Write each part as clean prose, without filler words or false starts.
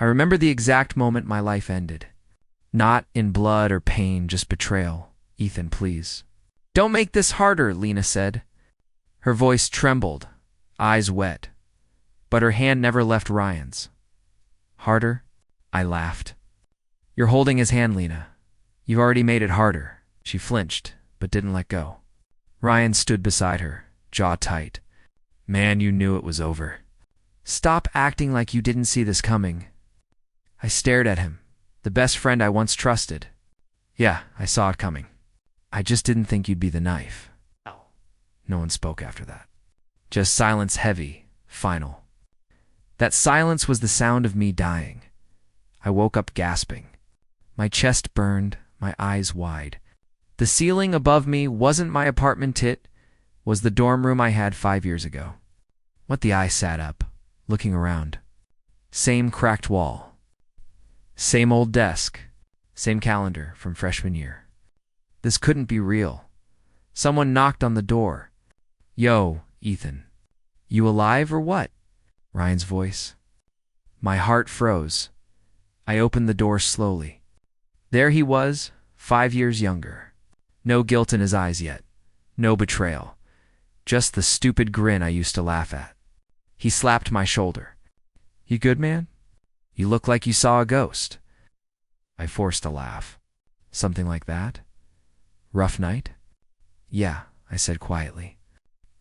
I remember the exact moment my life ended. Not in blood or pain, just betrayal. Ethan, please. Don't make this harder, Lena said. Her voice trembled, eyes wet, but her hand never left Ryan's. Harder? I laughed. You're holding his hand, Lena. You've already made it harder. She flinched, but didn't let go. Ryan stood beside her, jaw tight. Man, you knew it was over. Stop acting like you didn't see this coming. I stared at him, the best friend I once trusted. Yeah, I saw it coming. I just didn't think you'd be the knife. No one spoke after that. Just silence, heavy, final. That silence was the sound of me dying. I woke up gasping. My chest burned, my eyes wide. The ceiling above me wasn't my apartment, it was the dorm room I had 5 years ago. I sat up, looking around. Same cracked wall. Same old desk. Same calendar from freshman year. This couldn't be real. Someone knocked on the door. Yo, Ethan. You alive or what? Ryan's voice. My heart froze. I opened the door slowly. There he was, 5 years younger. No guilt in his eyes yet. No betrayal. Just the stupid grin I used to laugh at. He slapped my shoulder. You good, man? You look like you saw a ghost. I forced a laugh. Something like that? Rough night? Yeah, I said quietly.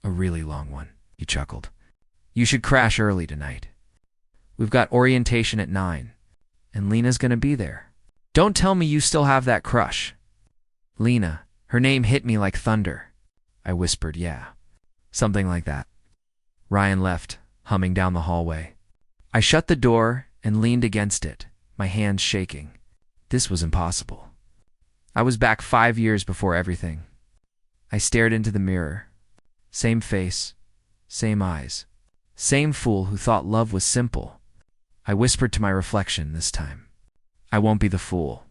A really long one, he chuckled. You should crash early tonight. We've got orientation at 9, and Lena's gonna be there. Don't tell me you still have that crush. Lena, her name hit me like thunder. I whispered, yeah. Something like that. Ryan left, humming down the hallway. I shut the door and leaned against it, my hands shaking. This was impossible. I was back 5 years before everything. I stared into the mirror. Same face, same eyes. Same fool who thought love was simple. I whispered to my reflection this time. I won't be the fool.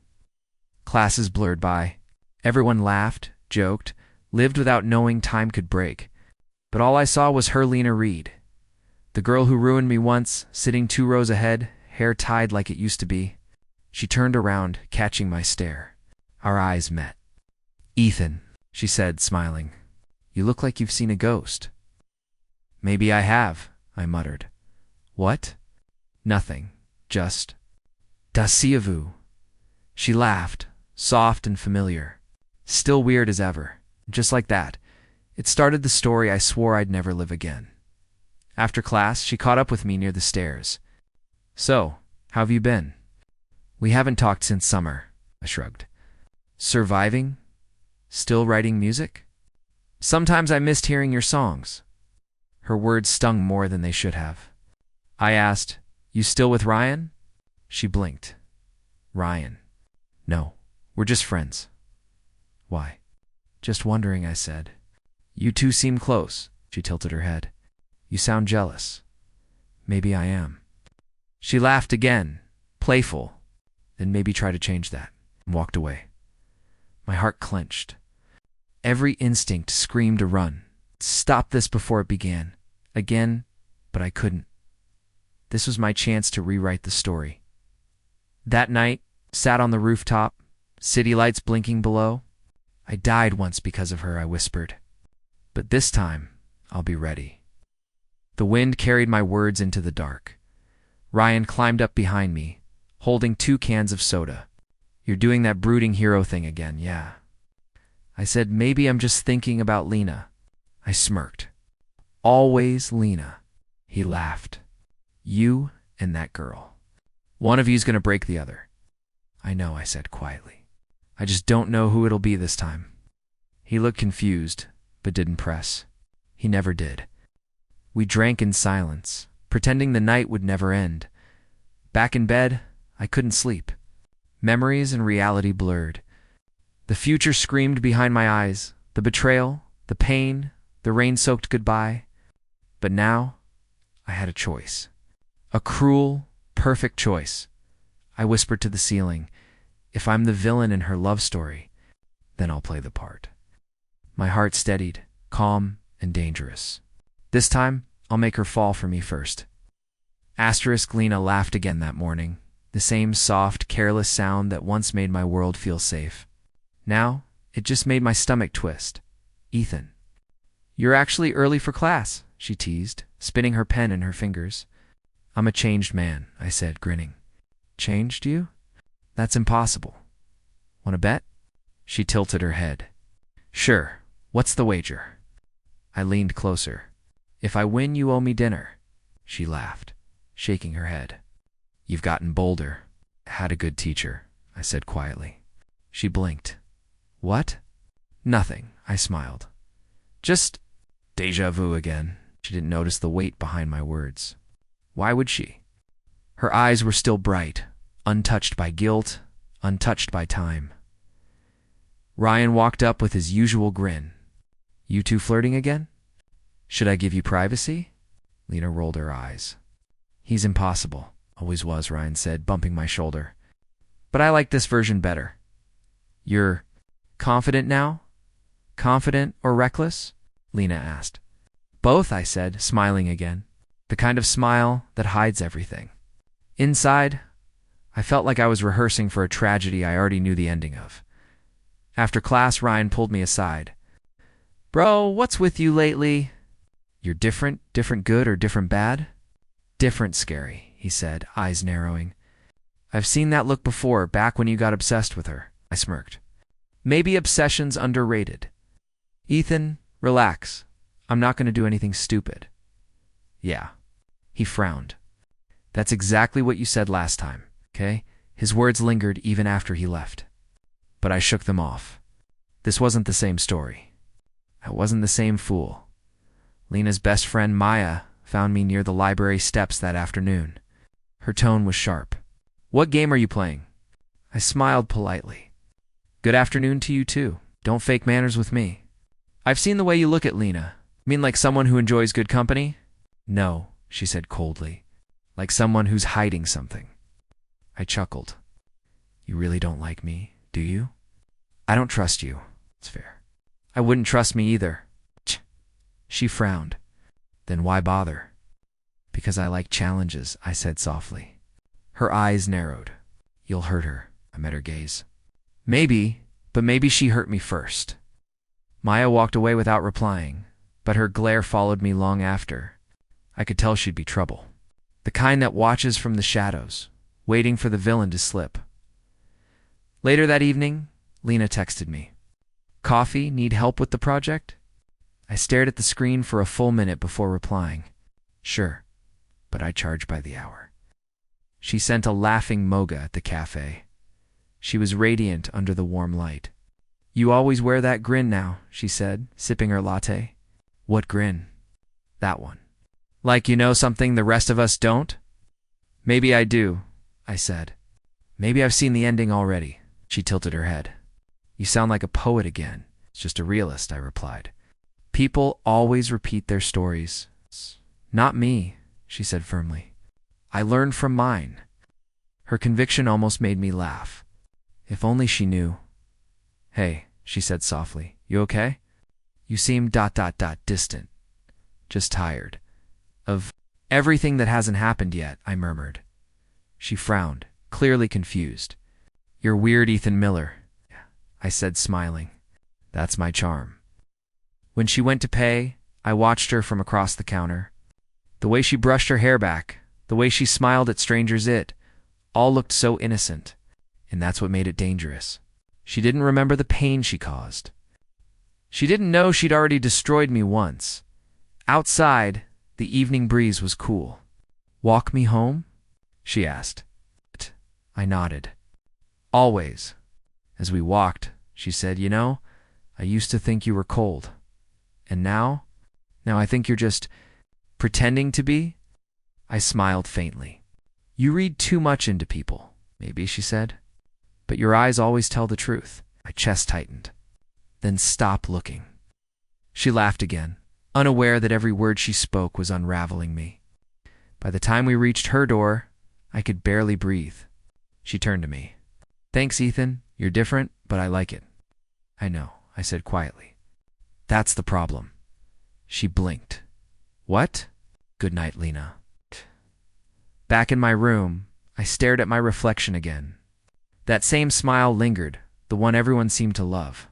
Classes blurred by. Everyone laughed, joked, lived without knowing time could break. But all I saw was her, Lena Reed. The girl who ruined me once, sitting 2 rows ahead, hair tied like it used to be. She turned around, catching my stare. Our eyes met. Ethan, she said, smiling. You look like you've seen a ghost. Maybe I have, I muttered. What? Nothing. Just. Déjà vu. She laughed, soft and familiar. Still weird as ever. Just like that. It started the story I swore I'd never live again. After class, she caught up with me near the stairs. So, how have you been? We haven't talked since summer, I shrugged. Surviving? Still writing music? Sometimes I missed hearing your songs. Her words stung more than they should have. I asked, You still with Ryan? She blinked. Ryan. No, we're just friends. Why? Just wondering, I said. You two seem close, she tilted her head. You sound jealous. Maybe I am. She laughed again, playful, then maybe try to change that, and walked away. My heart clenched. Every instinct screamed to run. Stop this before it began. Again, but I couldn't. This was my chance to rewrite the story. That night, sat on the rooftop, city lights blinking below. I died once because of her, I whispered. But this time, I'll be ready. The wind carried my words into the dark. Ryan climbed up behind me, holding 2 cans of soda. You're doing that brooding hero thing again, yeah. I said, maybe I'm just thinking about Lena. I smirked. Always Lena. He laughed. You and that girl. One of you's gonna break the other. I know, I said quietly. I just don't know who it'll be this time. He looked confused, but didn't press. He never did. We drank in silence, pretending the night would never end. Back in bed, I couldn't sleep. Memories and reality blurred. The future screamed behind my eyes, the betrayal, the pain, the rain-soaked goodbye. But now, I had a choice. A cruel, perfect choice. I whispered to the ceiling, if I'm the villain in her love story, then I'll play the part. My heart steadied, calm and dangerous. This time, I'll make her fall for me first. Asterisk Lena laughed again that morning, the same soft, careless sound that once made my world feel safe. Now, it just made my stomach twist. Ethan. You're actually early for class, she teased, spinning her pen in her fingers. I'm a changed man, I said, grinning. Changed you? That's impossible. Want to bet? She tilted her head. Sure. What's the wager? I leaned closer. If I win, you owe me dinner. She laughed, shaking her head. You've gotten bolder. Had a good teacher, I said quietly. She blinked. What? Nothing, I smiled. Just déjà vu again. She didn't notice the weight behind my words. Why would she? Her eyes were still bright, untouched by guilt, untouched by time. Ryan walked up with his usual grin. You two flirting again? Should I give you privacy? Lena rolled her eyes. He's impossible. Always was, Ryan said, bumping my shoulder. But I like this version better. You're confident now? Confident or reckless? Lena asked. Both, I said, smiling again. The kind of smile that hides everything. Inside, I felt like I was rehearsing for a tragedy I already knew the ending of. After class, Ryan pulled me aside. Bro, what's with you lately? You're different? Different good or different bad? Different scary, he said, eyes narrowing. I've seen that look before, back when you got obsessed with her. I smirked. Maybe obsession's underrated. Ethan, relax. I'm not going to do anything stupid. Yeah. He frowned. That's exactly what you said last time, okay? His words lingered even after he left. But I shook them off. This wasn't the same story. I wasn't the same fool. Lena's best friend, Maya, found me near the library steps that afternoon. Her tone was sharp. What game are you playing? I smiled politely. Good afternoon to you too. Don't fake manners with me. I've seen the way you look at Lena. Mean like someone who enjoys good company? No, she said coldly. Like someone who's hiding something. I chuckled. You really don't like me, do you? I don't trust you. It's fair. I wouldn't trust me either. She frowned. Then why bother? Because I like challenges, I said softly. Her eyes narrowed. You'll hurt her, I met her gaze. Maybe, but maybe she hurt me first. Maya walked away without replying, but her glare followed me long after. I could tell she'd be trouble. The kind that watches from the shadows, waiting for the villain to slip. Later that evening, Lena texted me. Coffee? Need help with the project? I stared at the screen for a full minute before replying. Sure, but I charge by the hour. She sent a laughing moga at the cafe. She was radiant under the warm light. You always wear that grin now, she said, sipping her latte. What grin? That one. Like you know something the rest of us don't? Maybe I do, I said. Maybe I've seen the ending already. She tilted her head. You sound like a poet again. It's just a realist, I replied. People always repeat their stories. Not me, she said firmly. I learned from mine. Her conviction almost made me laugh. If only she knew. Hey, she said softly, you okay? You seem ... distant. Just tired. Of everything that hasn't happened yet, I murmured. She frowned, clearly confused. You're weird, Ethan Miller, I said, smiling. That's my charm. When she went to pay, I watched her from across the counter. The way she brushed her hair back, the way she smiled at strangers, it all looked so innocent, and that's what made it dangerous. She didn't remember the pain she caused. She didn't know she'd already destroyed me once. Outside, the evening breeze was cool. Walk me home? She asked. I nodded. Always. As we walked, she said, you know, I used to think you were cold. And now I think you're just pretending to be? I smiled faintly. You read too much into people, maybe, she said. But your eyes always tell the truth. My chest tightened. Then stop looking. She laughed again, unaware that every word she spoke was unraveling me. By the time we reached her door, I could barely breathe. She turned to me. Thanks, Ethan. You're different, but I like it. I know, I said quietly. That's the problem. She blinked. What? Good night, Lena. Back in my room, I stared at my reflection again. That same smile lingered, the one everyone seemed to love.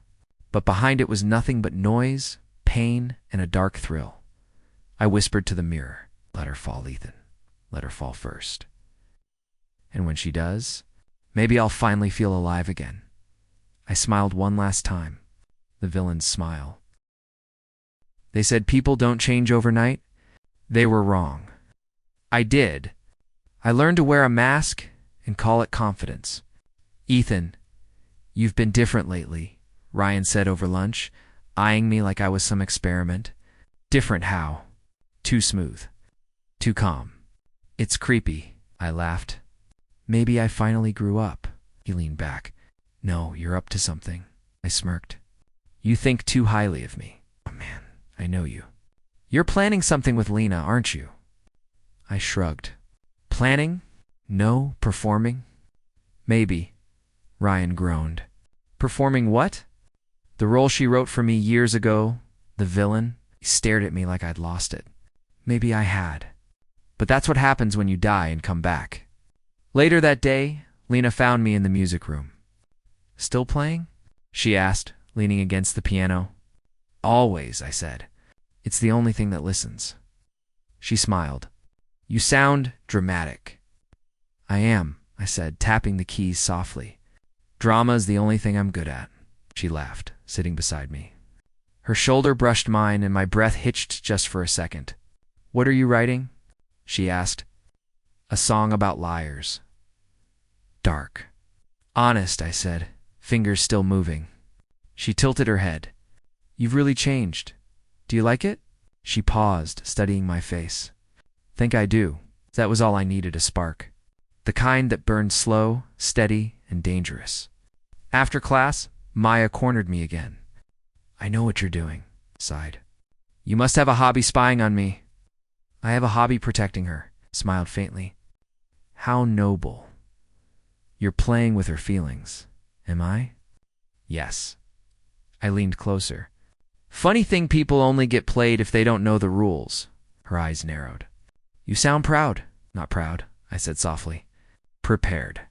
But behind it was nothing but noise, pain, and a dark thrill. I whispered to the mirror, "Let her fall, Ethan. Let her fall first. And when she does, maybe I'll finally feel alive again." I smiled one last time, the villain's smile. They said people don't change overnight. They were wrong. I did. I learned to wear a mask and call it confidence. "Ethan, you've been different lately," Ryan said over lunch, eyeing me like I was some experiment. "Different how?" "Too smooth. Too calm." "It's creepy," I laughed. "Maybe I finally grew up." He leaned back. "No, you're up to something," I smirked. "You think too highly of me." "Oh man, I know you." "You're planning something with Lena, aren't you?" I shrugged. "Planning? No, performing?" "Maybe," Ryan groaned. "Performing what?" "The role she wrote for me years ago, the villain." He stared at me like I'd lost it. Maybe I had. But that's what happens when you die and come back. Later that day, Lena found me in the music room. "Still playing?" she asked, leaning against the piano. "Always," I said. "It's the only thing that listens." She smiled. "You sound dramatic." "I am," I said, tapping the keys softly. "Drama's the only thing I'm good at." She laughed, sitting beside me. Her shoulder brushed mine and my breath hitched just for a second. "What are you writing?" she asked. "A song about liars." "Dark." "Honest," I said, fingers still moving. She tilted her head. "You've really changed. Do you like it?" She paused, studying my face. "Think I do." That was all I needed, a spark. The kind that burned slow, steady, and dangerous. After class, Maya cornered me again. "I know what you're doing," sighed. "You must have a hobby spying on me." "I have a hobby protecting her," smiled faintly. "How noble." "You're playing with her feelings. Am I?" "Yes." I leaned closer. "Funny thing, people only get played if they don't know the rules." Her eyes narrowed. "You sound proud." "Not proud," I said softly. "Prepared."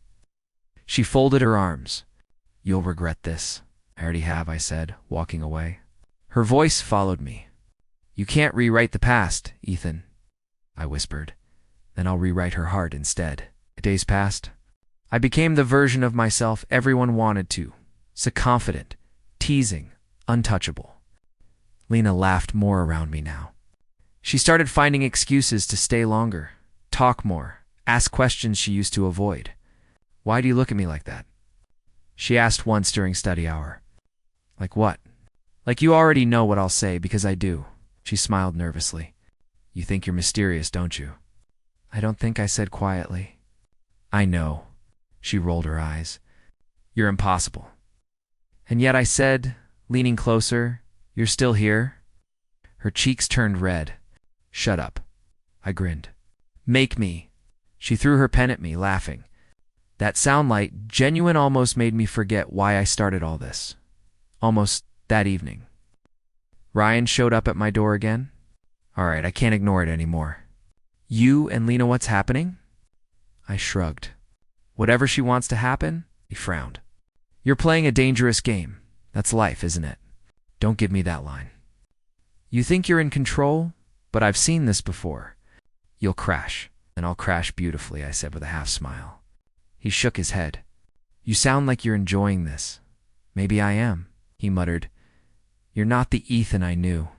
She folded her arms. "You'll regret this." "I already have," I said, walking away. Her voice followed me. "You can't rewrite the past, Ethan," I whispered. "Then I'll rewrite her heart instead." Days passed. I became the version of myself everyone wanted to. So confident, teasing, untouchable. Lena laughed more around me now. She started finding excuses to stay longer, talk more, ask questions she used to avoid. "Why do you look at me like that?" she asked once during study hour. "Like what?" "Like you already know what I'll say, because I do." She smiled nervously. "You think you're mysterious, don't you?" "I don't think," I said quietly. "I know." She rolled her eyes. "You're impossible." "And yet," I said, leaning closer, "you're still here?" Her cheeks turned red. "Shut up." I grinned. "Make me." She threw her pen at me, laughing. That soundlight, genuine, almost made me forget why I started all this. Almost that evening. Ryan showed up at my door again. All right, I can't ignore it anymore. "You and Lena, what's happening?" I shrugged. "Whatever she wants to happen?" He frowned. "You're playing a dangerous game. That's life, isn't it?" "Don't give me that line." "You think you're in control? But I've seen this before." "You'll crash, and I'll crash beautifully," I said with a half smile. He shook his head. "You sound like you're enjoying this." "Maybe I am," he muttered. "You're not the Ethan I knew."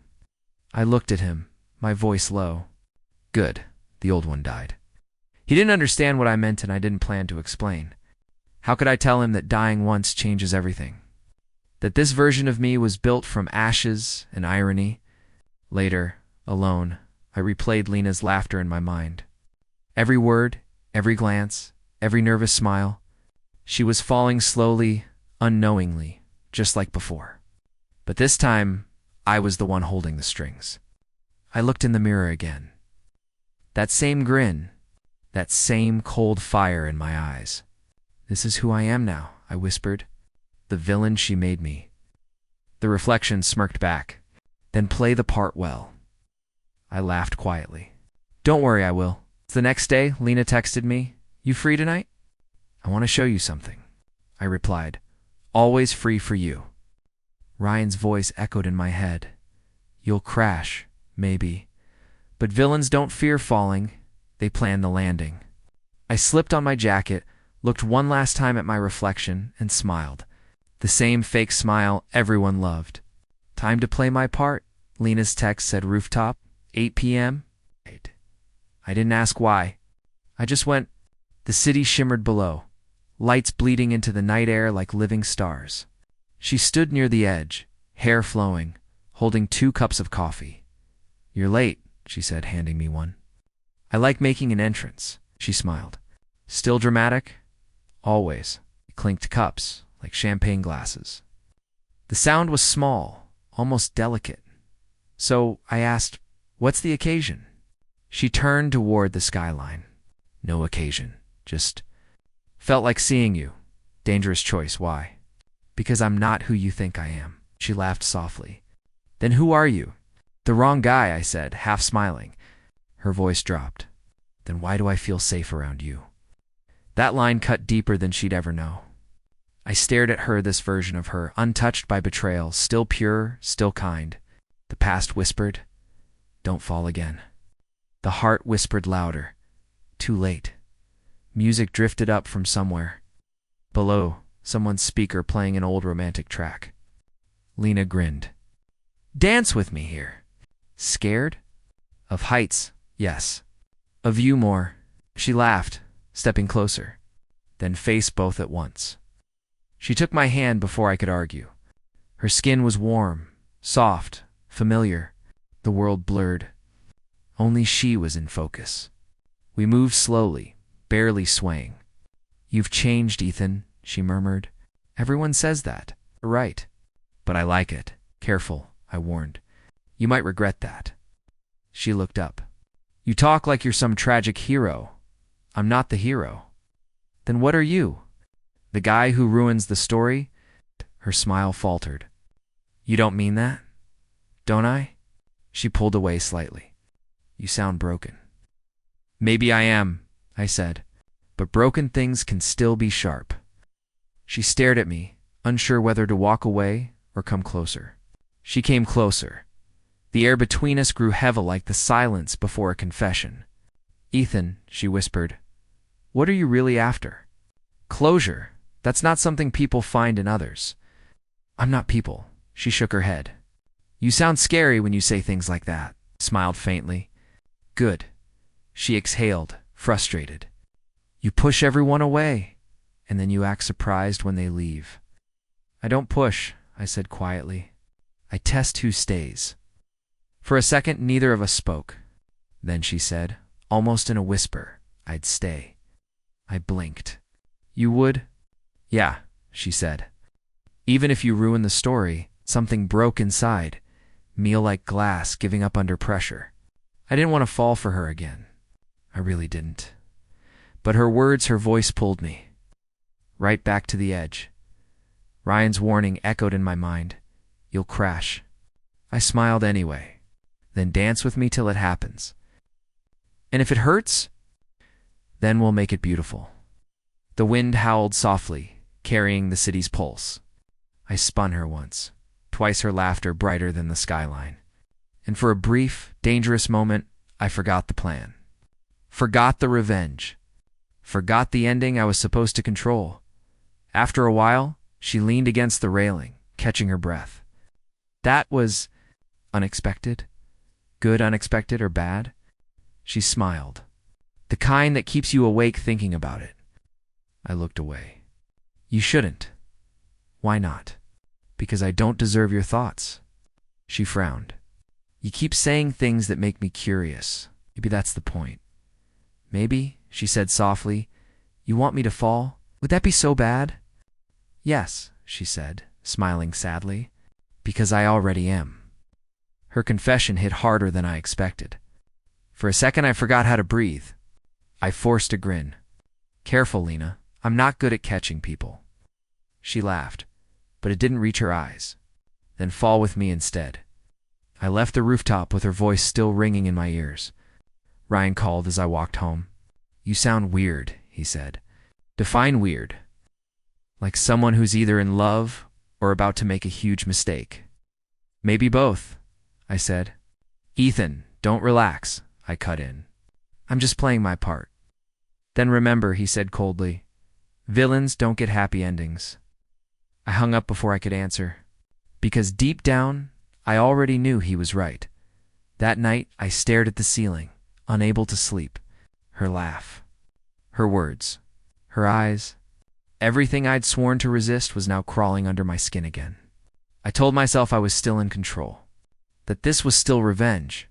I looked at him, my voice low. "Good. The old one died." He didn't understand what I meant, and I didn't plan to explain. How could I tell him that dying once changes everything? That this version of me was built from ashes and irony? Later, alone, I replayed Lena's laughter in my mind. Every word, every glance, every nervous smile. She was falling slowly, unknowingly, just like before. But this time, I was the one holding the strings. I looked in the mirror again. That same grin, that same cold fire in my eyes. "This is who I am now," I whispered. "The villain she made me." The reflection smirked back. "Then play the part well." I laughed quietly. "Don't worry, I will." The next day, Lena texted me, "You free tonight?" "I want to show you something," I replied. "Always free for you." Ryan's voice echoed in my head. "You'll crash, maybe. But villains don't fear falling. They plan the landing." I slipped on my jacket, looked one last time at my reflection, and smiled. The same fake smile everyone loved. "Time to play my part," Lena's text said. "Rooftop, 8 p.m. I didn't ask why. I just went. The city shimmered below, lights bleeding into the night air like living stars. She stood near the edge, hair flowing, holding 2 cups of coffee. "You're late," she said, handing me one. "I like making an entrance," she smiled. "Still dramatic?" "Always." Clinked cups, like champagne glasses. The sound was small, almost delicate. So I asked, "What's the occasion?" She turned toward the skyline. "No occasion, just felt like seeing you. Dangerous choice, why?" "Because I'm not who you think I am." She laughed softly. "Then who are you?" "The wrong guy," I said, half smiling. Her voice dropped. "Then why do I feel safe around you?" That line cut deeper than she'd ever know. I stared at her, this version of her, untouched by betrayal, still pure, still kind. The past whispered, "Don't fall again." The heart whispered louder, "Too late." Music drifted up from somewhere. Below, someone's speaker playing an old romantic track. Lena grinned. "Dance with me here." "Scared?" "Of heights, yes. Of you more." She laughed, stepping closer, then faced both at once. She took my hand before I could argue. Her skin was warm, soft, familiar. The world blurred. Only she was in focus. We moved slowly, barely swaying. "You've changed, Ethan," she murmured. "Everyone says that." "Right. But I like it." "Careful," I warned. "You might regret that." She looked up. "You talk like you're some tragic hero. I'm not the hero." "Then what are you?" "The guy who ruins the story?" Her smile faltered. "You don't mean that?" "Don't I?" She pulled away slightly. "You sound broken." "Maybe I am," I said, "but broken things can still be sharp." She stared at me, unsure whether to walk away or come closer. She came closer. The air between us grew heavy like the silence before a confession. "Ethan," she whispered, "what are you really after?" "Closure. That's not something people find in others." "I'm not people." She shook her head. "You sound scary when you say things like that," smiled faintly. "Good." She exhaled, frustrated. "You push everyone away, and then you act surprised when they leave." "I don't push," I said quietly. "I test who stays." For a second, neither of us spoke. Then she said, almost in a whisper, "I'd stay." I blinked. "You would?" "Yeah," she said. "Even if you ruin the story, something broke inside, meal like glass giving up under pressure." I didn't want to fall for her again. I really didn't. But her words, her voice pulled me right back to the edge. Ryan's warning echoed in my mind. "You'll crash." I smiled anyway. "Then dance with me till it happens. And if it hurts, then we'll make it beautiful." The wind howled softly, carrying the city's pulse. I spun her once, twice her laughter brighter than the skyline. And for a brief, dangerous moment, I forgot the plan. Forgot the revenge. Forgot the ending I was supposed to control. After a while, she leaned against the railing, catching her breath. "That was unexpected? Good unexpected or bad?" She smiled. "The kind that keeps you awake thinking about it." I looked away. "You shouldn't." "Why not?" "Because I don't deserve your thoughts." She frowned. "You keep saying things that make me curious. Maybe that's the point." "Maybe," she said softly. "You want me to fall? Would that be so bad?" "Yes," she said, smiling sadly. "Because I already am." Her confession hit harder than I expected. For a second, I forgot how to breathe. I forced a grin. "Careful, Lena. I'm not good at catching people." She laughed, but it didn't reach her eyes. "Then fall with me instead." I left the rooftop with her voice still ringing in my ears. Ryan called as I walked home. You sound weird, he said. Define weird. Like someone who's either in love or about to make a huge mistake. Maybe both, I said. Ethan, don't relax, I cut in. I'm just playing my part. Then remember, he said coldly, villains don't get happy endings. I hung up before I could answer, because deep down, I already knew he was right. That night, I stared at the ceiling, unable to sleep. Her laugh, her words, her eyes. Everything I'd sworn to resist was now crawling under my skin again. I told myself I was still in control, that this was still revenge.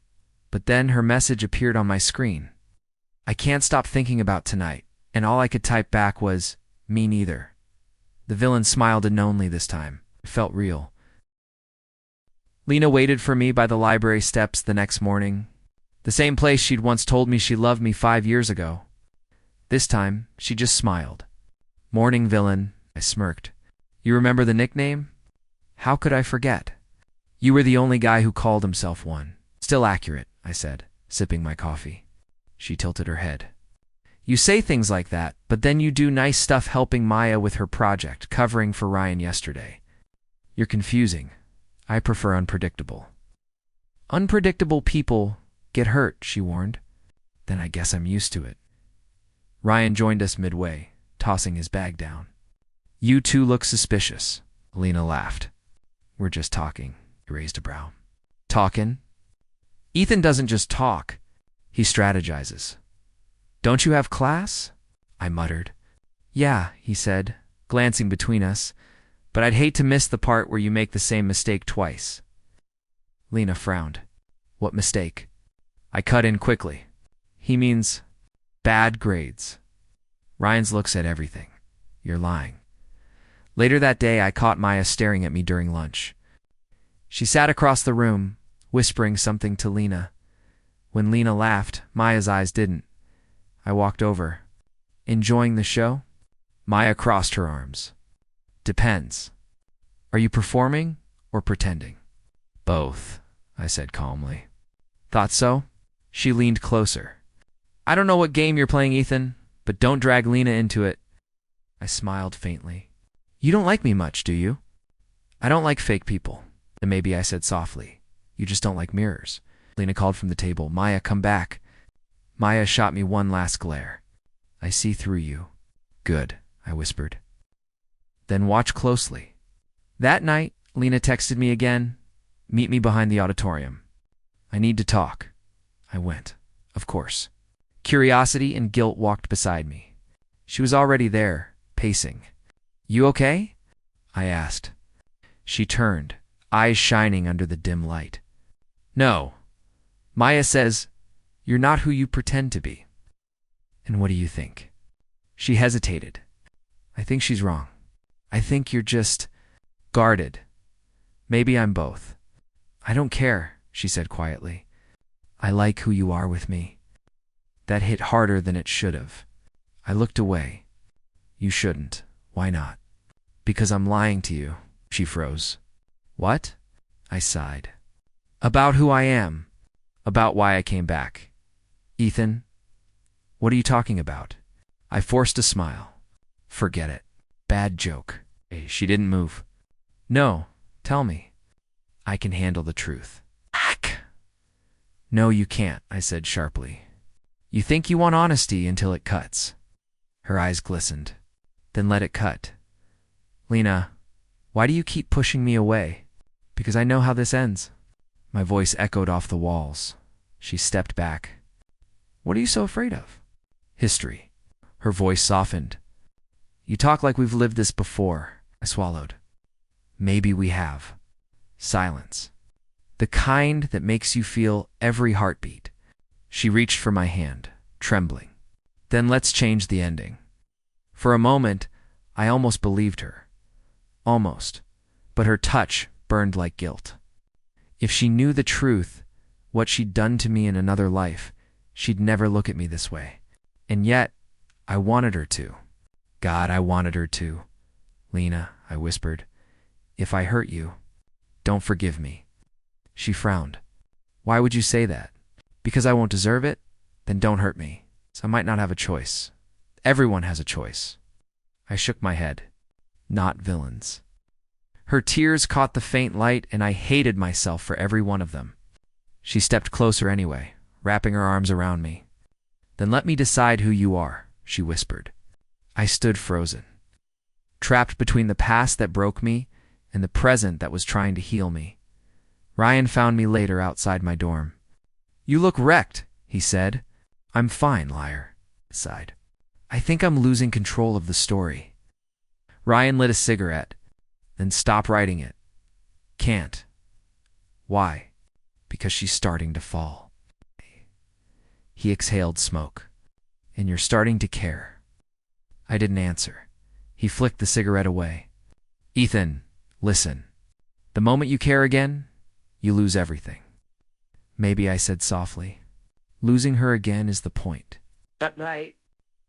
But then her message appeared on my screen. I can't stop thinking about tonight, and all I could type back was, me neither. The villain smiled unknowingly this time. It felt real. Lena waited for me by the library steps the next morning, the same place she'd once told me she loved me 5 years ago. This time, she just smiled. Morning, villain, I smirked. You remember the nickname? How could I forget? You were the only guy who called himself one. Still accurate, I said, sipping my coffee. She tilted her head. You say things like that, but then you do nice stuff helping Maya with her project, covering for Ryan yesterday. You're confusing. I prefer unpredictable. Unpredictable people get hurt, she warned. Then I guess I'm used to it. Ryan joined us midway, tossing his bag down. You two look suspicious, Lena laughed. We're just talking, he raised a brow. Talkin'? Ethan doesn't just talk. He strategizes. Don't you have class? I muttered. Yeah, he said, glancing between us, but I'd hate to miss the part where you make the same mistake twice. Lena frowned. What mistake? I cut in quickly. He means bad grades. Ryan's look said everything. You're lying. Later that day, I caught Maya staring at me during lunch. She sat across the room, whispering something to Lena. When Lena laughed, Maya's eyes didn't. I walked over. Enjoying the show? Maya crossed her arms. Depends. Are you performing or pretending? Both, I said calmly. Thought so? She leaned closer. I don't know what game you're playing, Ethan, but don't drag Lena into it. I smiled faintly. You don't like me much, do you? I don't like fake people. Then maybe I said softly. You just don't like mirrors. Lena called from the table. Maya, come back. Maya shot me one last glare. I see through you. Good, I whispered. Then watch closely. That night, Lena texted me again. Meet me behind the auditorium. I need to talk. I went, of course. Curiosity and guilt walked beside me. She was already there, pacing. You okay? I asked. She turned, eyes shining under the dim light. No. Maya says, you're not who you pretend to be. And what do you think? She hesitated. I think she's wrong. I think you're just guarded. Maybe I'm both. I don't care, she said quietly. I like who you are with me. That hit harder than it should have. I looked away. You shouldn't. Why not? Because I'm lying to you. She froze. What? I sighed. About who I am. About why I came back. Ethan, what are you talking about? I forced a smile. Forget it. Bad joke. She didn't move. No, tell me. I can handle the truth. Ack! No, you can't, I said sharply. You think you want honesty until it cuts. Her eyes glistened. Then let it cut. Lena, why do you keep pushing me away? Because I know how this ends. My voice echoed off the walls. She stepped back. What are you so afraid of? History. Her voice softened. You talk like we've lived this before. I swallowed. Maybe we have. Silence. The kind that makes you feel every heartbeat. She reached for my hand, trembling. Then let's change the ending. For a moment, I almost believed her. Almost. But her touch burned like guilt. If she knew the truth, what she'd done to me in another life, she'd never look at me this way. And yet, I wanted her to. God, I wanted her to. Lena, I whispered, if I hurt you, don't forgive me. She frowned. Why would you say that? Because I won't deserve it? Then don't hurt me. So I might not have a choice. Everyone has a choice. I shook my head. Not villains. Her tears caught the faint light, and I hated myself for every one of them. She stepped closer anyway, wrapping her arms around me. Then let me decide who you are, she whispered. I stood frozen, trapped between the past that broke me and the present that was trying to heal me. Ryan found me later outside my dorm. You look wrecked, he said. I'm fine, liar, I sighed. I think I'm losing control of the story. Ryan lit a cigarette, then stopped writing it. Can't. Why? Because she's starting to fall. He exhaled smoke. And you're starting to care. I didn't answer. He flicked the cigarette away. Ethan, listen. The moment you care again, you lose everything. Maybe, I said softly. Losing her again is the point. That night.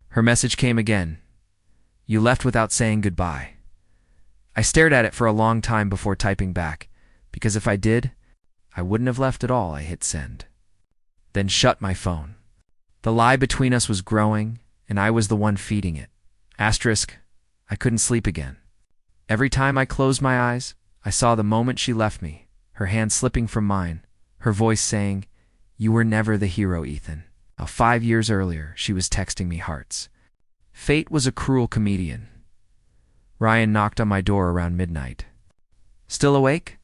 Her message came again. You left without saying goodbye. I stared at it for a long time before typing back, because if I did, I wouldn't have left at all. I hit send. Then shut my phone. The lie between us was growing, and I was the one feeding it. Asterisk, I couldn't sleep again. Every time I closed my eyes, I saw the moment she left me, her hand slipping from mine, her voice saying, You were never the hero, Ethan. 5 years earlier, she was texting me hearts. Fate was a cruel comedian. Ryan knocked on my door around midnight. Still awake?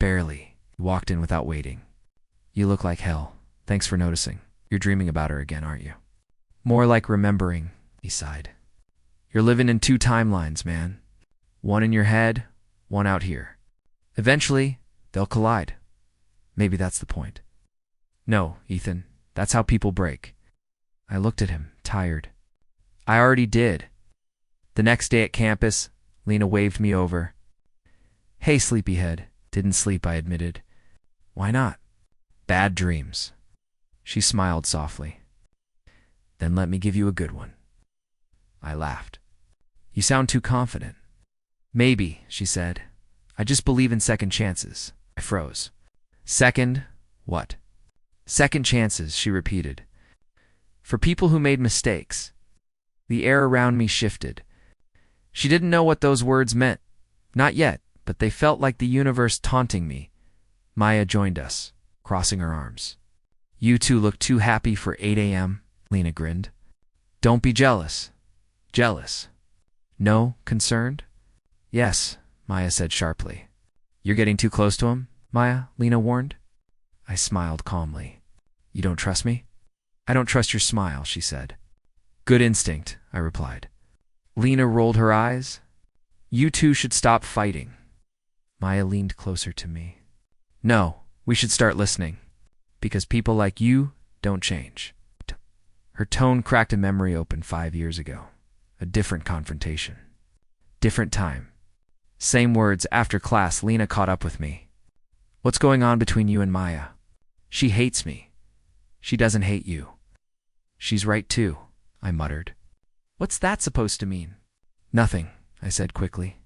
Barely. He walked in without waiting. You look like hell. Thanks for noticing. You're dreaming about her again, aren't you? More like remembering, he sighed. You're living in 2 timelines, man. One in your head, one out here. Eventually, they'll collide. Maybe that's the point. No, Ethan, that's how people break. I looked at him, tired. I already did. The next day at campus, Lena waved me over. Hey, sleepyhead. Didn't sleep, I admitted. Why not? Bad dreams. She smiled softly. Then let me give you a good one. I laughed. You sound too confident. Maybe, she said. I just believe in second chances. I froze. Second, what? Second chances, she repeated. For people who made mistakes. The air around me shifted. She didn't know what those words meant. Not yet, but they felt like the universe taunting me. Maya joined us, crossing her arms. You two look too happy for 8 a.m., Lena grinned. Don't be jealous. Jealous. No, concerned? Yes, Maya said sharply. You're getting too close to him, Maya, Lena warned. I smiled calmly. You don't trust me? I don't trust your smile, she said. Good instinct, I replied. Lena rolled her eyes. You two should stop fighting. Maya leaned closer to me. No, we should start listening. Because people like you don't change. Her tone cracked a memory open 5 years ago. A different confrontation. Different time. Same words. After class, Lena caught up with me. What's going on between you and Maya? She hates me. She doesn't hate you. She's right too, I muttered. What's that supposed to mean? Nothing, I said quickly.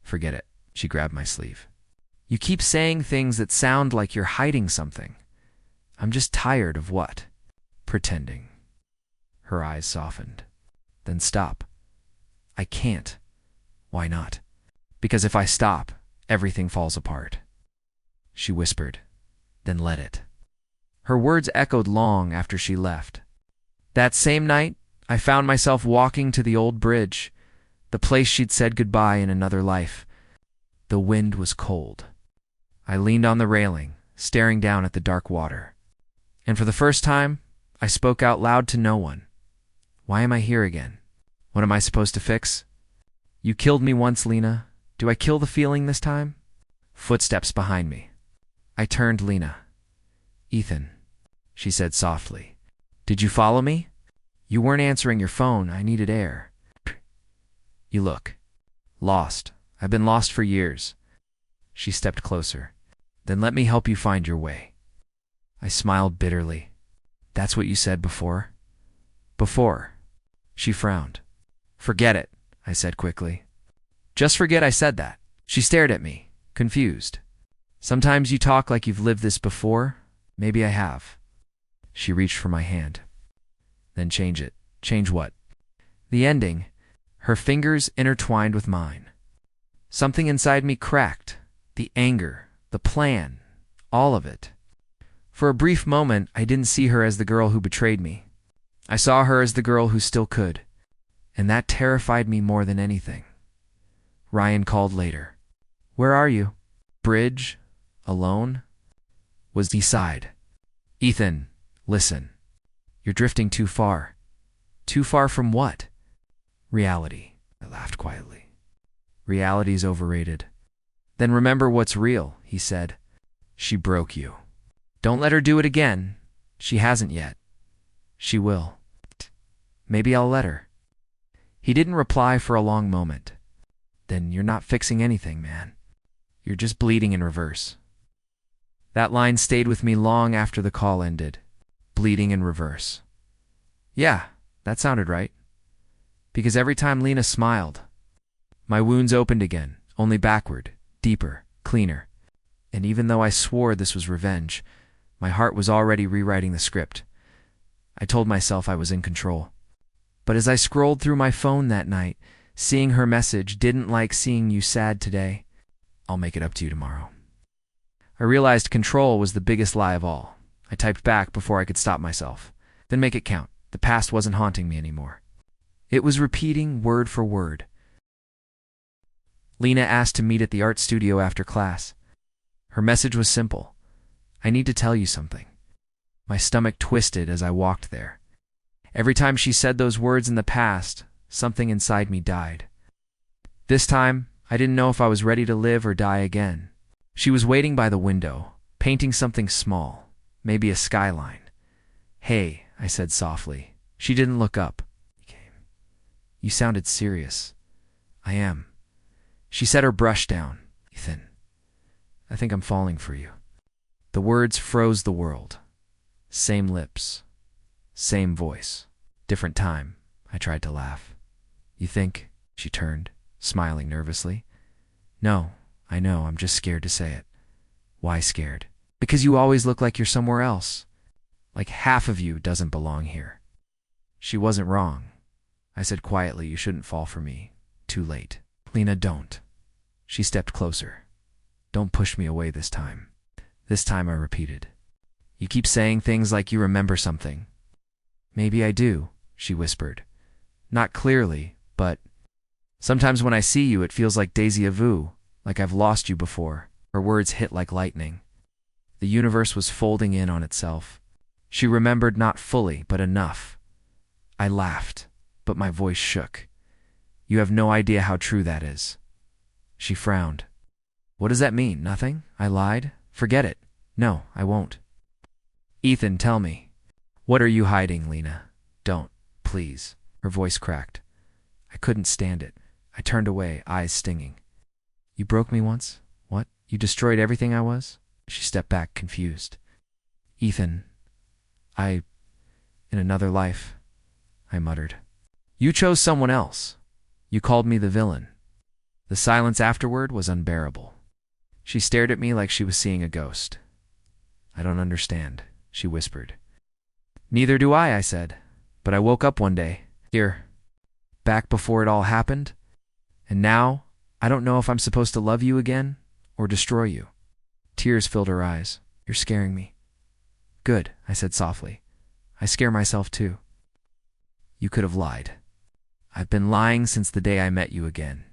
Forget it. She grabbed my sleeve. You keep saying things that sound like you're hiding something. I'm just tired of what? Pretending. Her eyes softened. Then stop. I can't. Why not? Because if I stop, everything falls apart. She whispered. Then let it. Her words echoed long after she left. That same night, I found myself walking to the old bridge, the place she'd said goodbye in another life. The wind was cold. I leaned on the railing, staring down at the dark water. And for the first time, I spoke out loud to no one. Why am I here again? What am I supposed to fix? You killed me once, Lena. Do I kill the feeling this time? Footsteps behind me. I turned Lena. Ethan, she said softly. Did you follow me? You weren't answering your phone. I needed air. You look lost. I've been lost for years. She stepped closer. Then let me help you find your way. I smiled bitterly. That's what you said before? Before. She frowned. Forget it, I said quickly. Just forget I said that. She stared at me, confused. Sometimes you talk like you've lived this before. Maybe I have. She reached for my hand. Then change it. Change what? The ending. Her fingers intertwined with mine. Something inside me cracked. The anger, the plan, all of it. For a brief moment, I didn't see her as the girl who betrayed me. I saw her as the girl who still could. And that terrified me more than anything. Ryan called later. Where are you? Bridge? Alone? He sighed. Ethan, listen. You're drifting too far. Too far from what? Reality. I laughed quietly. Reality's overrated. Then remember what's real, he said. She broke you. Don't let her do it again. She hasn't yet. She will. Maybe I'll let her. He didn't reply for a long moment. Then you're not fixing anything, man. You're just bleeding in reverse. That line stayed with me long after the call ended. Bleeding in reverse. Yeah, that sounded right. Because every time Lena smiled, my wounds opened again, only backward, deeper, cleaner. And even though I swore this was revenge, my heart was already rewriting the script. I told myself I was in control. But as I scrolled through my phone that night, seeing her message, didn't like seeing you sad today. I'll make it up to you tomorrow. I realized control was the biggest lie of all. I typed back before I could stop myself. Then make it count. The past wasn't haunting me anymore. It was repeating word for word. Lena asked to meet at the art studio after class. Her message was simple. I need to tell you something. My stomach twisted as I walked there. Every time she said those words in the past, something inside me died. This time, I didn't know if I was ready to live or die again. She was waiting by the window, painting something small, maybe a skyline. Hey, I said softly. She didn't look up. You sounded serious. I am. She set her brush down. Ethan, I think I'm falling for you. The words froze the world. Same lips. Same voice. Different time. I tried to laugh. You think? She turned, smiling nervously. No, I know, I'm just scared to say it. Why scared? Because you always look like you're somewhere else. Like half of you doesn't belong here. She wasn't wrong. I said quietly, you shouldn't fall for me. Too late. Lena, don't. She stepped closer. Don't push me away this time. This time, I repeated. You keep saying things like you remember something. Maybe I do, she whispered. Not clearly, but sometimes when I see you, it feels like déjà vu, like I've lost you before. Her words hit like lightning. The universe was folding in on itself. She remembered not fully, but enough. I laughed, but my voice shook. You have no idea how true that is. She frowned. What does that mean? Nothing? I lied? Forget it. No, I won't. Ethan, tell me. What are you hiding, Lena? Don't, please. Her voice cracked. I couldn't stand it. I turned away, eyes stinging. You broke me once? What? You destroyed everything I was? She stepped back, confused. Ethan, in another life, I muttered. You chose someone else. You called me the villain. The silence afterward was unbearable. She stared at me like she was seeing a ghost. I don't understand, she whispered. Neither do I said. But I woke up one day, here, back before it all happened, and now I don't know if I'm supposed to love you again or destroy you. Tears filled her eyes. You're scaring me. Good, I said softly. I scare myself too. You could have lied. I've been lying since the day I met you again.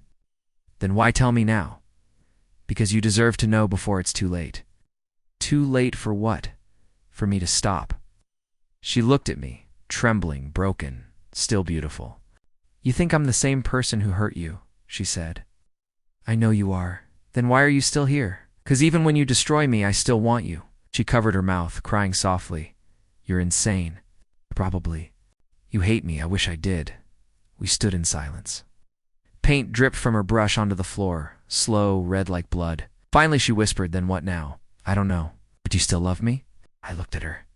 Then why tell me now? Because you deserve to know before it's too late. Too late for what? For me to stop. She looked at me, trembling, broken, still beautiful. You think I'm the same person who hurt you, she said. I know you are. Then why are you still here? 'Cause even when you destroy me, I still want you. She covered her mouth, crying softly. You're insane. Probably. You hate me, I wish I did. We stood in silence. Paint dripped from her brush onto the floor, slow, red like blood. Finally she whispered, then what now? I don't know. But you still love me? I looked at her.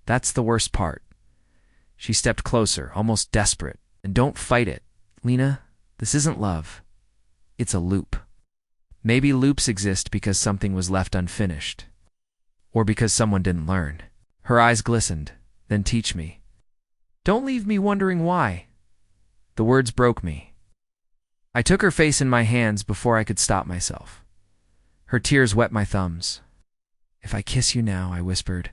That's the worst part. She stepped closer, almost desperate. And don't fight it. Lena, this isn't love. It's a loop. Maybe loops exist because something was left unfinished. Or because someone didn't learn. Her eyes glistened. Then teach me. Don't leave me wondering why. The words broke me. I took her face in my hands before I could stop myself. Her tears wet my thumbs. If I kiss you now, I whispered,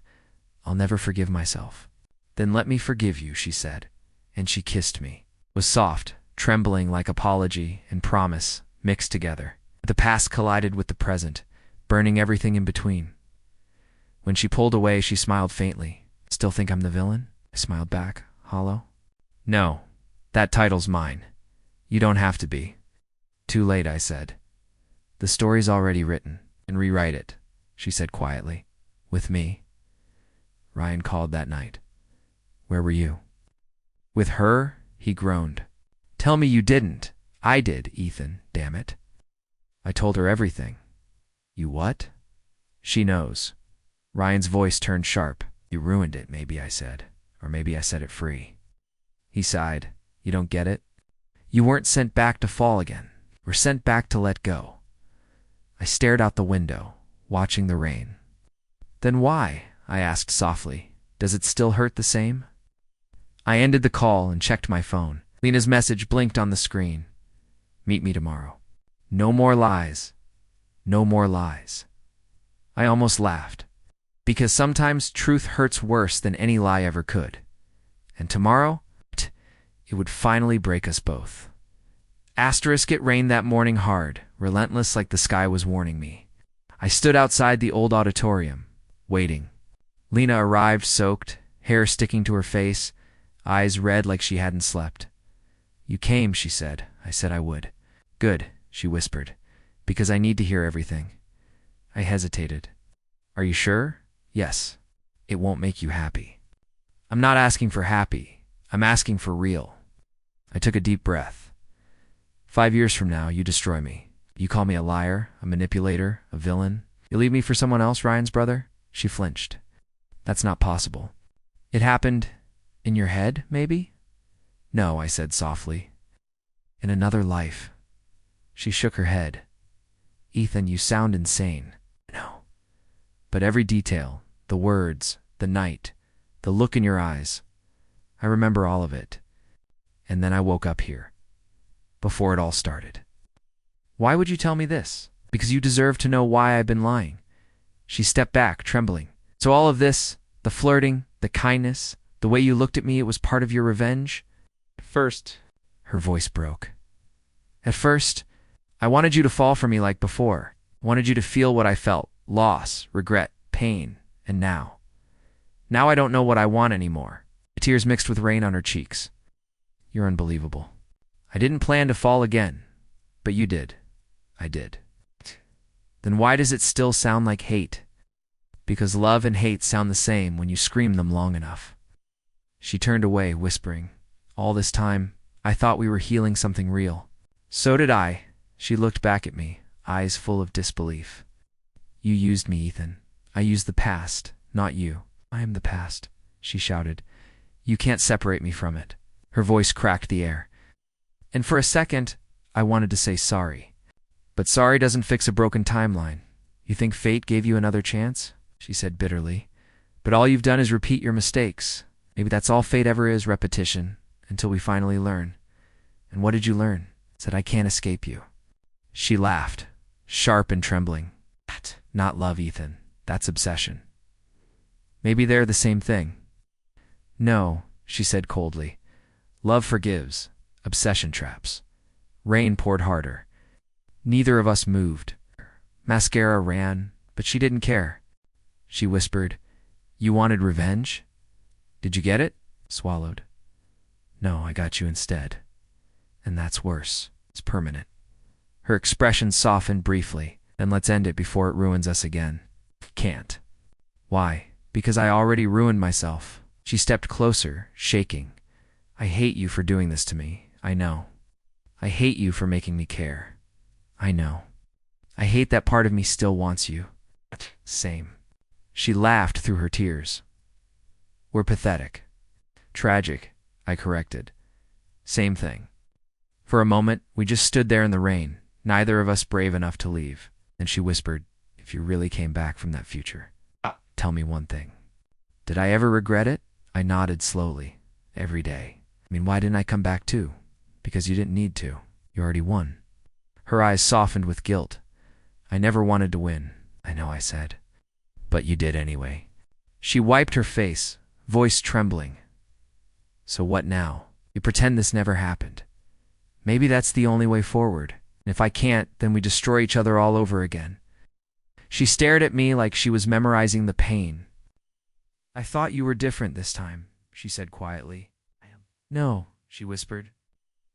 I'll never forgive myself. Then let me forgive you, she said, and she kissed me. It was soft, trembling like apology and promise mixed together. The past collided with the present, burning everything in between. When she pulled away, she smiled faintly. Still think I'm the villain? I smiled back, hollow. No, that title's mine. You don't have to be. Too late, I said. The story's already written, and rewrite it, she said quietly. With me. Ryan called that night. Where were you? With her? He groaned. Tell me you didn't. I did, Ethan, damn it. I told her everything. You what? She knows. Ryan's voice turned sharp. You ruined it, maybe I said. Or maybe I set it free. He sighed. You don't get it? You weren't sent back to fall again. We're sent back to let go. I stared out the window, watching the rain. Then why? I asked softly. Does it still hurt the same? I ended the call and checked my phone. Lena's message blinked on the screen. Meet me tomorrow. No more lies. No more lies. I almost laughed. Because sometimes truth hurts worse than any lie ever could. And tomorrow, it would finally break us both. It rained that morning hard, relentless like the sky was warning me. I stood outside the old auditorium, waiting. Lena arrived soaked, hair sticking to her face, eyes red like she hadn't slept. You came, she said. I said I would. Good, she whispered, because I need to hear everything. I hesitated. Are you sure? Yes. It won't make you happy. I'm not asking for happy. I'm asking for real. I took a deep breath. 5 years from now, you destroy me. You call me a liar, a manipulator, a villain. You leave me for someone else, Ryan's brother? She flinched. That's not possible. It happened in your head, maybe? No, I said softly. In another life. She shook her head. Ethan, you sound insane. No. But every detail, the words, the night, the look in your eyes, I remember all of it. And then I woke up here. Before it all started. Why would you tell me this? Because you deserve to know why I've been lying. She stepped back, trembling. So all of this, the flirting, the kindness, the way you looked at me, it was part of your revenge? At first, her voice broke. At first, I wanted you to fall for me like before. I wanted you to feel what I felt. Loss, regret, pain, and now. Now I don't know what I want anymore. The tears mixed with rain on her cheeks. You're unbelievable. I didn't plan to fall again, but you did. I did. Then why does it still sound like hate? Because love and hate sound the same when you scream them long enough. She turned away, whispering, all this time, I thought we were healing something real. So did I. She looked back at me, eyes full of disbelief. You used me, Ethan. I used the past, not you. I am the past, she shouted. You can't separate me from it. Her voice cracked the air. And for a second, I wanted to say sorry. But sorry doesn't fix a broken timeline. You think fate gave you another chance? She said bitterly. But all you've done is repeat your mistakes. Maybe that's all fate ever is, repetition, until we finally learn. And what did you learn? Said I can't escape you. She laughed, sharp and trembling. That, not love, Ethan. That's obsession. Maybe they're the same thing. No, she said coldly. Love forgives. Obsession traps. Rain poured harder. Neither of us moved. Mascara ran, but she didn't care. She whispered, You wanted revenge? Did you get it? Swallowed. No, I got you instead. And that's worse. It's permanent. Her expression softened briefly. Then let's end it before it ruins us again. Can't. Why? Because I already ruined myself. She stepped closer, shaking. I hate you for doing this to me. I know. I hate you for making me care. I know. I hate that part of me still wants you. Same. She laughed through her tears. We're pathetic. Tragic, I corrected. Same thing. For a moment, we just stood there in the rain, neither of us brave enough to leave. Then she whispered, If you really came back from that future, tell me one thing. Did I ever regret it? I nodded slowly. Every day. Why didn't I come back too? Because you didn't need to. You already won. Her eyes softened with guilt. I never wanted to win. I know, I said. But you did anyway. She wiped her face, voice trembling. So what now? You pretend this never happened. Maybe that's the only way forward. And if I can't, then we destroy each other all over again. She stared at me like she was memorizing the pain. I thought you were different this time, she said quietly. No, she whispered.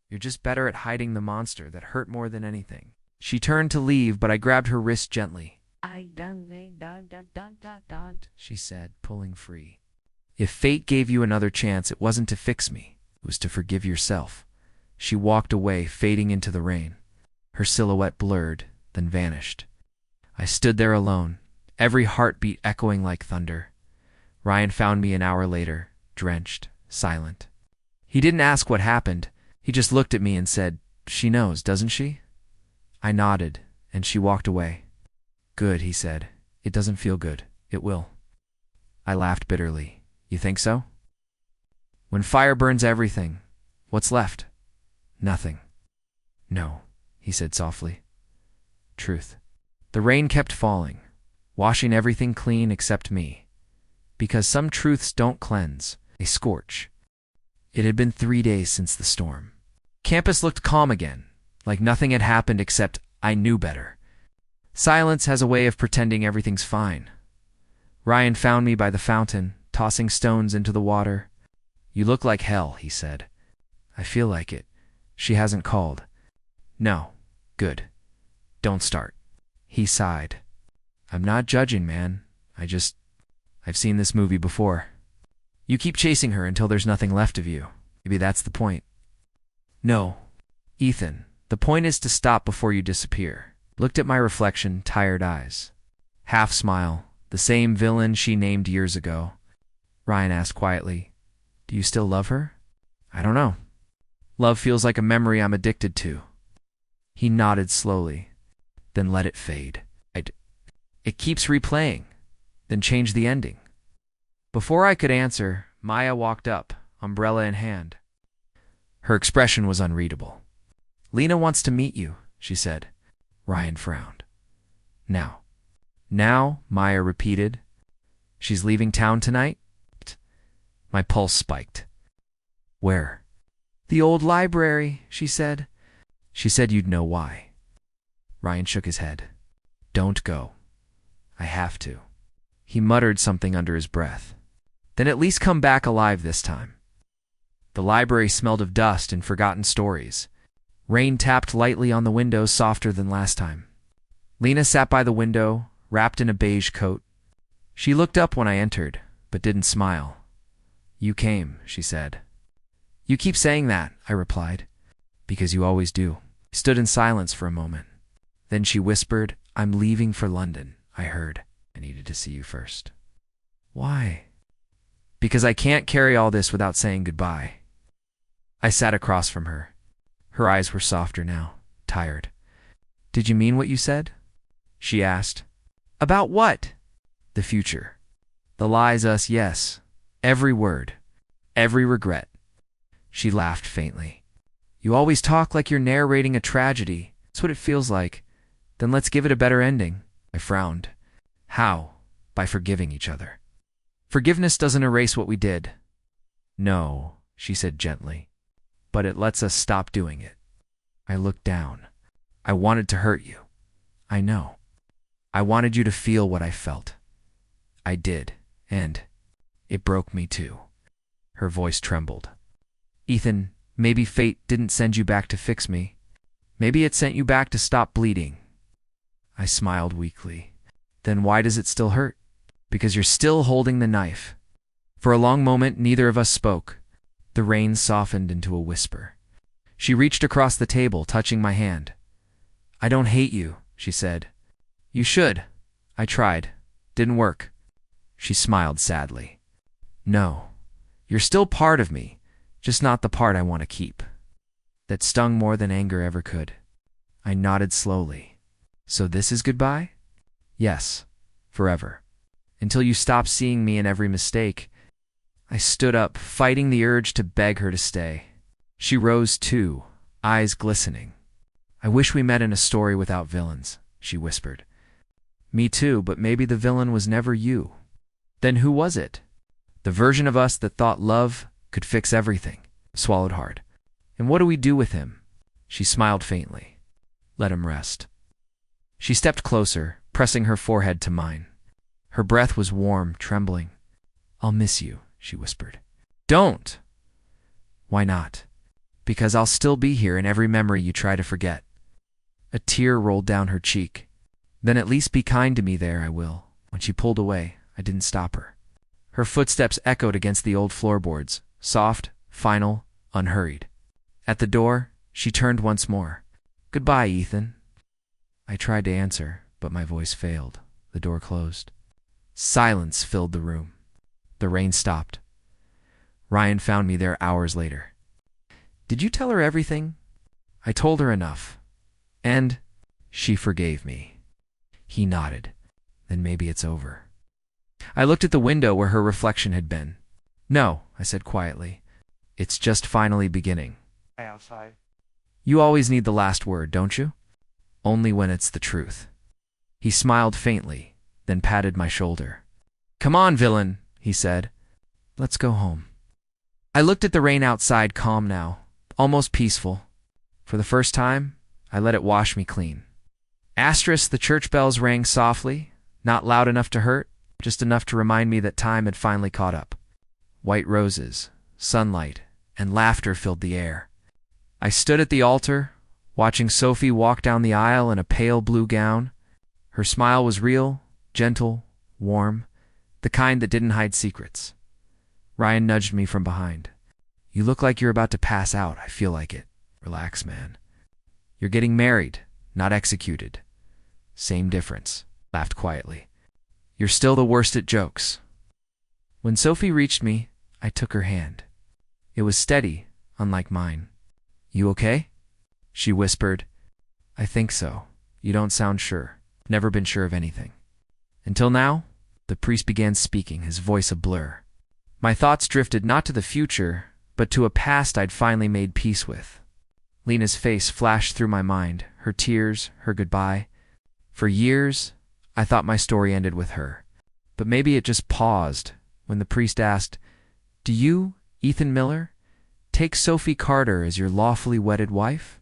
You're just better at hiding the monster that hurt more than anything. She turned to leave, but I grabbed her wrist gently. She said, pulling free. If fate gave you another chance, it wasn't to fix me. It was to forgive yourself. She walked away, fading into the rain. Her silhouette blurred, then vanished. I stood there alone, every heartbeat echoing like thunder. Ryan found me an hour later, drenched, silent. He didn't ask what happened. He just looked at me and said, "She knows, doesn't she?" I nodded, and she walked away. Good, he said. It doesn't feel good. It will. I laughed bitterly. You think so? When fire burns everything, what's left? Nothing. No, he said softly. Truth. The rain kept falling, washing everything clean except me. Because some truths don't cleanse, they scorch. It had been 3 days since the storm. Campus looked calm again, like nothing had happened except I knew better. Silence has a way of pretending everything's fine. Ryan found me by the fountain, tossing stones into the water. You look like hell, he said. I feel like it. She hasn't called. No. Good. Don't start. He sighed. I'm not judging, man. I've seen this movie before. You keep chasing her until there's nothing left of you. Maybe that's the point. No. Ethan, the point is to stop before you disappear. Looked at my reflection, tired eyes. Half smile, the same villain she named years ago. Ryan asked quietly, Do you still love her? I don't know. Love feels like a memory I'm addicted to. He nodded slowly, then let it fade. It keeps replaying, then change the ending. Before I could answer, Maya walked up, umbrella in hand. Her expression was unreadable. Lena wants to meet you, she said. Ryan frowned. Now, Maya repeated. She's leaving town tonight? My pulse spiked. Where? The old library, she said. She said you'd know why. Ryan shook his head. Don't go. I have to. He muttered something under his breath. Then at least come back alive this time. The library smelled of dust and forgotten stories. Rain tapped lightly on the windows, softer than last time. Lena sat by the window, wrapped in a beige coat. She looked up when I entered, but didn't smile. You came, she said. You keep saying that, I replied. Because you always do. She stood in silence for a moment. Then she whispered, I'm leaving for London. I heard. I needed to see you first. Why? Because I can't carry all this without saying goodbye. I sat across from her. Her eyes were softer now, tired. Did you mean what you said? She asked. About what? The future. The lies us, yes. Every word. Every regret. She laughed faintly. You always talk like you're narrating a tragedy. That's what it feels like. Then let's give it a better ending. I frowned. How? By forgiving each other. Forgiveness doesn't erase what we did. No, she said gently. But it lets us stop doing it. I looked down. I wanted to hurt you. I know. I wanted you to feel what I felt. I did, and it broke me too. Her voice trembled. Ethan, maybe fate didn't send you back to fix me. Maybe it sent you back to stop bleeding. I smiled weakly. Then why does it still hurt? Because you're still holding the knife. For a long moment, neither of us spoke. The rain softened into a whisper. She reached across the table, touching my hand. I don't hate you, she said. You should. I tried. Didn't work. She smiled sadly. No. You're still part of me, just not the part I want to keep. That stung more than anger ever could. I nodded slowly. So this is goodbye? Yes. Forever. Until you stop seeing me in every mistake. I stood up, fighting the urge to beg her to stay. She rose too, eyes glistening. I wish we met in a story without villains, she whispered. Me too, but maybe the villain was never you. Then who was it? The version of us that thought love could fix everything. Swallowed hard. And what do we do with him? She smiled faintly. Let him rest. She stepped closer, pressing her forehead to mine. Her breath was warm, trembling. I'll miss you, she whispered. Don't! Why not? Because I'll still be here in every memory you try to forget. A tear rolled down her cheek. Then at least be kind to me there, I will. When she pulled away, I didn't stop her. Her footsteps echoed against the old floorboards, soft, final, unhurried. At the door, she turned once more. Goodbye, Ethan. I tried to answer, but my voice failed. The door closed. Silence filled the room. The rain stopped. Ryan found me there hours later. Did you tell her everything? I told her enough. And she forgave me. He nodded. Then maybe it's over. I looked at the window where her reflection had been. No, I said quietly. It's just finally beginning. Outside. You always need the last word, don't you? Only when it's the truth. He smiled faintly, then patted my shoulder. Come on, villain, he said. Let's go home. I looked at the rain outside, calm now, almost peaceful. For the first time, I let it wash me clean. Asterisk, the church bells rang softly, not loud enough to hurt, just enough to remind me that time had finally caught up. White roses, sunlight, and laughter filled the air. I stood at the altar, watching Sophie walk down the aisle in a pale blue gown. Her smile was real, gentle, warm, the kind that didn't hide secrets. Ryan nudged me from behind. You look like you're about to pass out. I feel like it. Relax, man. You're getting married, not executed. Same difference. Laughed quietly. You're still the worst at jokes. When Sophie reached me, I took her hand. It was steady, unlike mine. You okay? She whispered. I think so. You don't sound sure. Never been sure of anything. Until now, the priest began speaking, his voice a blur. My thoughts drifted not to the future, but to a past I'd finally made peace with. Lena's face flashed through my mind, her tears, her goodbye. For years, I thought my story ended with her. But maybe it just paused when the priest asked, Do you, Ethan Miller, take Sophie Carter as your lawfully wedded wife?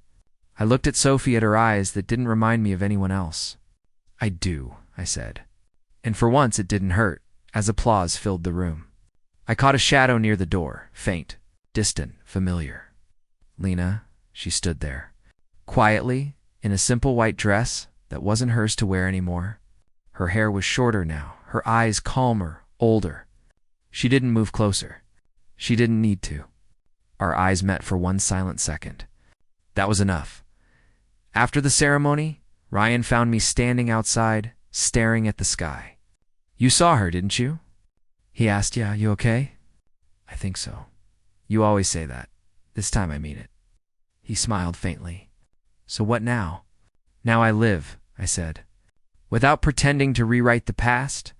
I looked at Sophie at her eyes that didn't remind me of anyone else. I do, I said. And for once it didn't hurt, as applause filled the room. I caught a shadow near the door, faint, distant, familiar. Lena, she stood there, quietly, in a simple white dress that wasn't hers to wear anymore. Her hair was shorter now, her eyes calmer, older. She didn't move closer. She didn't need to. Our eyes met for one silent second. That was enough. After the ceremony, Ryan found me standing outside, staring at the sky. You saw her, didn't you? He asked, Yeah, you okay? I think so. You always say that. This time I mean it. He smiled faintly. So what now? Now I live, I said, without pretending to rewrite the past.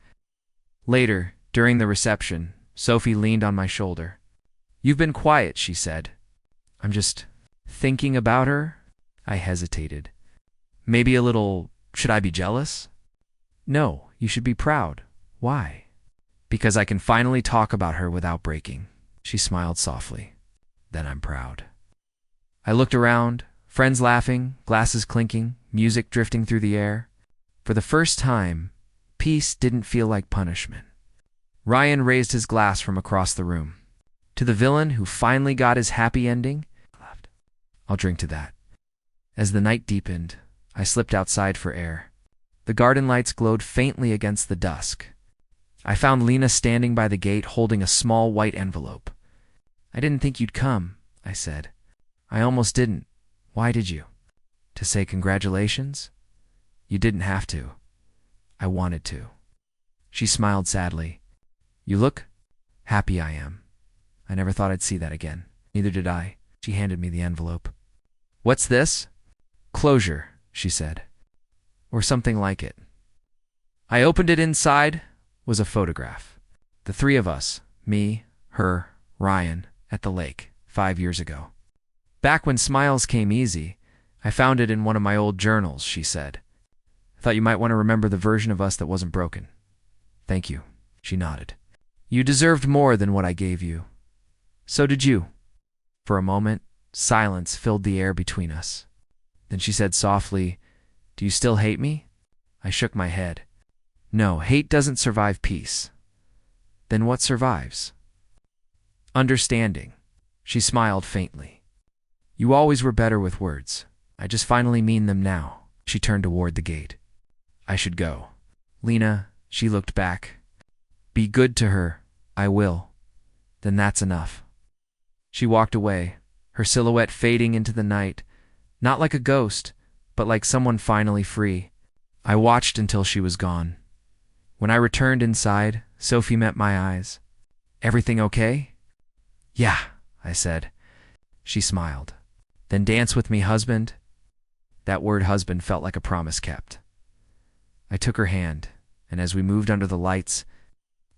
Later, during the reception, Sophie leaned on my shoulder. You've been quiet, she said. I'm just thinking about her. I hesitated. Maybe a little, should I be jealous? No, you should be proud. Why? Because I can finally talk about her without breaking. She smiled softly. Then I'm proud. I looked around, friends laughing, glasses clinking, music drifting through the air. For the first time, peace didn't feel like punishment. Ryan raised his glass from across the room. To the villain who finally got his happy ending, I'll drink to that. As the night deepened, I slipped outside for air. The garden lights glowed faintly against the dusk. I found Lena standing by the gate holding a small white envelope. I didn't think you'd come, I said. I almost didn't. Why did you? To say congratulations? You didn't have to. I wanted to. She smiled sadly. You look happy I am. I never thought I'd see that again. Neither did I. She handed me the envelope. What's this? Closure, she said. Or something like it. I opened it. Inside was a photograph. The three of us, me, Her, Ryan, at the lake, 5 years ago. Back when smiles came easy, I found it in one of my old journals, she said. I thought you might want to remember the version of us that wasn't broken. Thank you, she nodded. You deserved more than what I gave you. So did you. For a moment, silence filled the air between us. Then she said softly, Do you still hate me? I shook my head. No, hate doesn't survive peace. Then what survives? Understanding. She smiled faintly. You always were better with words. I just finally mean them now. She turned toward the gate. I should go. Lena, she looked back. Be good to her. I will. Then that's enough. She walked away, her silhouette fading into the night, not like a ghost, but like someone finally free. I watched until she was gone. When I returned inside, Sophie met my eyes. Everything okay? Yeah, I said. She smiled. Then dance with me, husband. That word husband felt like a promise kept. I took her hand, and as we moved under the lights,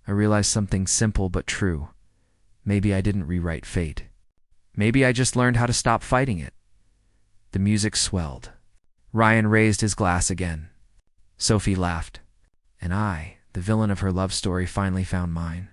I realized something simple but true. Maybe I didn't rewrite fate. Maybe I just learned how to stop fighting it. The music swelled. Ryan raised his glass again. Sophie laughed. And I, the villain of her love story, finally found mine.